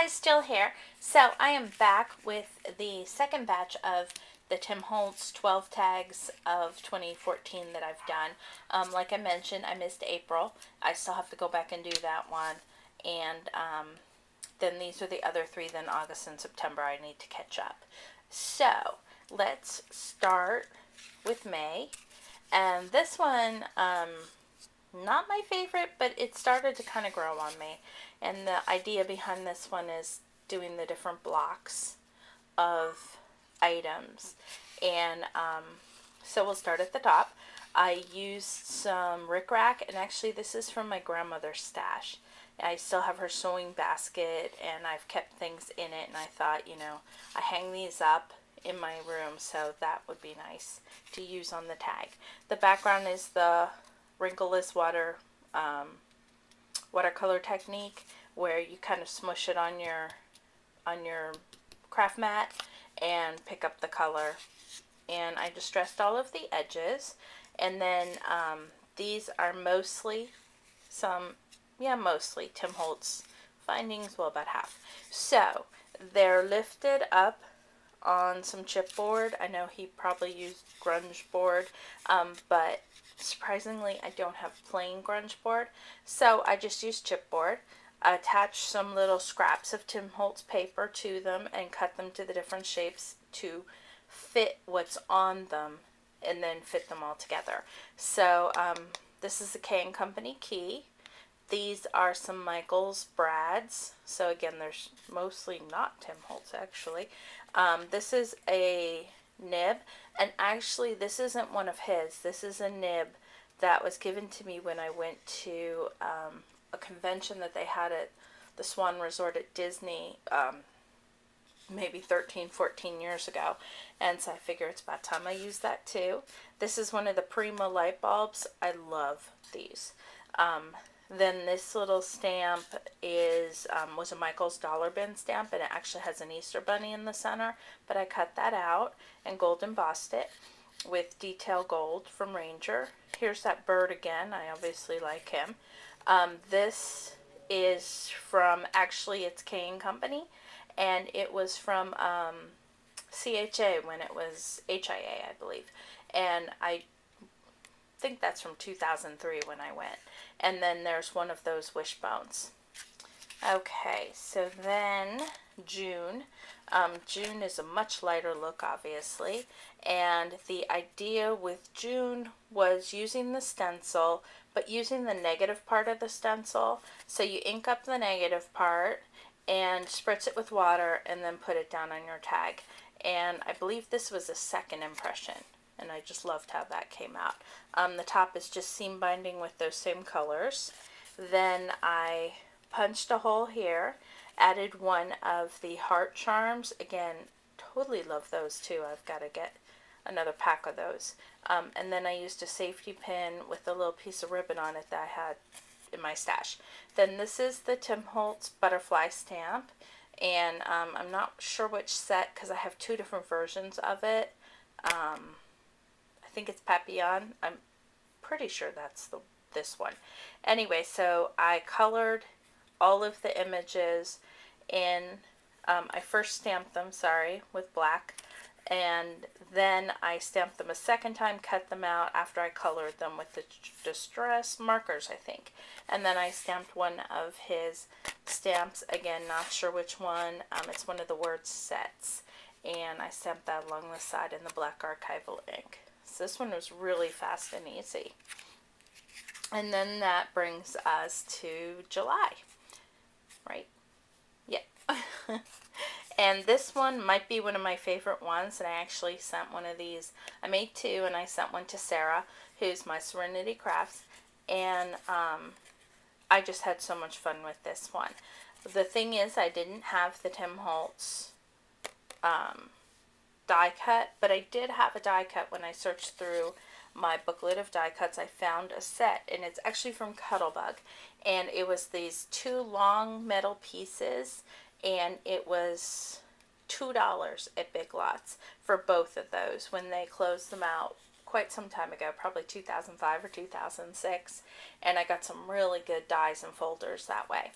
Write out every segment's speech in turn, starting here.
guys, still here. So I am back with the second batch of the Tim Holtz 12 tags of 2014 that I've done. Like I mentioned, I missed April. I still have to go back and do that one. And then these are the other three. Then August and September I need to catch up. So let's start with May. And this one, not my favorite, but it started to kind of grow on me. And the idea behind this one is doing the different blocks of items. And so we'll start at the top. I used some rickrack, and actually this is from my grandmother's stash. I still have her sewing basket, and I've kept things in it, and I thought, I hang these up in my room, so that would be nice to use on the tag. The background is the wrinkleless watercolor technique, where you kind of smush it on your craft mat and pick up the color. And I distressed all of the edges, and then these are mostly Tim Holtz findings, well, about half. So they're lifted up on some chipboard. I know he probably used grunge board, but surprisingly I don't have plain grunge board, so I just used chipboard. I attached some little scraps of Tim Holtz paper to them and cut them to the different shapes to fit what's on them and then fit them all together. So this is the K & Company key. These are some Michaels brads. So again, there's mostly not Tim Holtz actually. This is a nib, and actually this isn't one of his. This is a nib that was given to me when I went to a convention that they had at the Swan Resort at Disney maybe 13, 14 years ago, and so I figure it's about time I use that too. This is one of the Prima light bulbs. I love these. Then this little stamp was a Michael's dollar bin stamp, and it actually has an Easter bunny in the center, but I cut that out and gold embossed it with detail gold from Ranger. Here's that bird again. I obviously like him. This is from, actually it's K & Company, and it was from CHA when it was HIA, I believe. And I think that's from 2003 when I went. And then there's one of those wishbones. Okay, so then June. June is a much lighter look, obviously. And the idea with June was using the stencil, but using the negative part of the stencil. So you ink up the negative part and spritz it with water and then put it down on your tag. And I believe this was a second impression, and I just loved how that came out. The top is just seam binding with those same colors. Then I punched a hole here, added one of the heart charms. Again, totally love those too. I've got to get another pack of those. And then I used a safety pin with a little piece of ribbon on it that I had in my stash. Then this is the Tim Holtz butterfly stamp, and I'm not sure which set because I have two different versions of it. I think it's Papillon. I'm pretty sure that's this one. Anyway, so I colored all of the images in, I first stamped them, with black, and then I stamped them a second time, cut them out after I colored them with the distress markers, I think. And then I stamped one of his stamps, again, not sure which one. It's one of the word sets, and I stamped that along the side in the black archival ink. So this one was really fast and easy. And then that brings us to July, right? Yeah. And this one might be one of my favorite ones, and I actually sent one of these. I made two, and I sent one to Sarah, who's my Serenity Crafts, and I just had so much fun with this one. The thing is, I didn't have the Tim Holtz die cut, but I did have a die cut. When I searched through my booklet of die cuts, I found a set, and it's actually from Cuttlebug, and it was these two long metal pieces, and it was $2 at Big Lots for both of those when they closed them out quite some time ago, probably 2005 or 2006, and I got some really good dies and folders that way.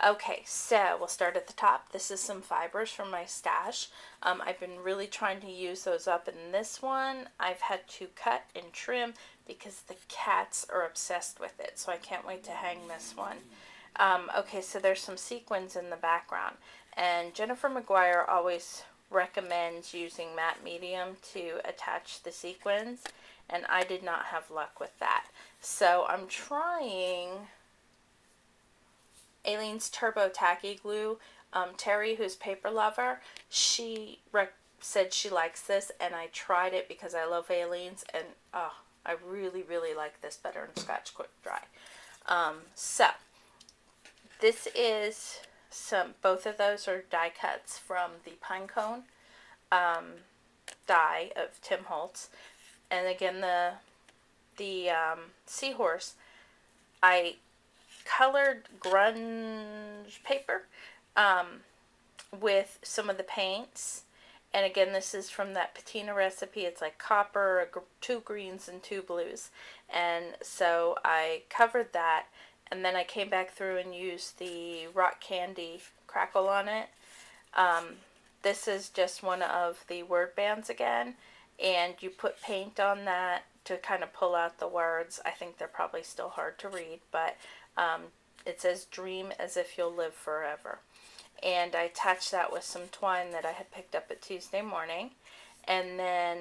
Okay, so we'll start at the top. This is some fibers from my stash. I've been really trying to use those up in this one. I've had to cut and trim because the cats are obsessed with it, so I can't wait to hang this one. Okay, so there's some sequins in the background, and Jennifer McGuire always recommends using matte medium to attach the sequins, and I did not have luck with that. So I'm trying Aileen's Turbo Tacky Glue. Terry, who's Paper Lover, she said she likes this, and I tried it because I love Aileen's, and oh, I really, really like this better than Scotch Quick Dry. So this is both of those are die cuts from the Pinecone die of Tim Holtz, and again the seahorse, I colored grunge paper with some of the paints. And again, this is from that patina recipe. It's like copper, 2 greens, and 2 blues. And so I covered that, and then I came back through and used the rock candy crackle on it. This is just one of the word bands again, and you put paint on that to kind of pull out the words. I think they're probably still hard to read, but it says dream as if you'll live forever. And I attached that with some twine that I had picked up at Tuesday morning. And then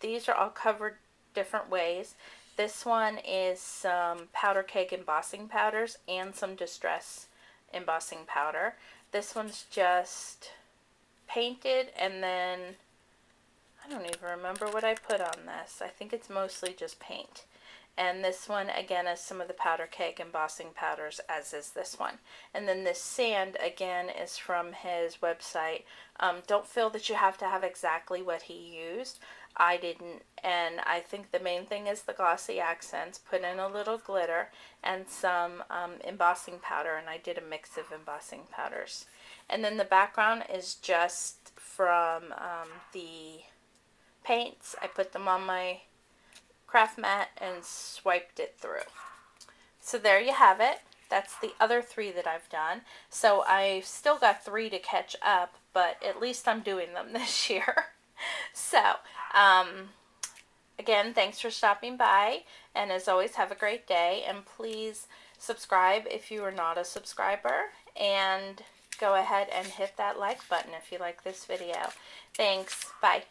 these are all covered different ways. This one is some powder keg embossing powders and some distress embossing powder. This one's just painted, and then I don't even remember what I put on this. I think it's mostly just paint. And this one, again, is some of the powder keg embossing powders, as is this one. And then this sand, again, is from his website. Don't feel that you have to have exactly what he used. I didn't. And I think the main thing is the glossy accents. Put in a little glitter and some embossing powder. And I did a mix of embossing powders. And then the background is just from the paints. I put them on my craft mat and swiped it through. So there you have it. That's the other 3 that I've done. So I've still got 3 to catch up, but at least I'm doing them this year. So, again, thanks for stopping by, and as always, have a great day, and please subscribe if you are not a subscriber, and go ahead and hit that like button if you like this video. Thanks. Bye.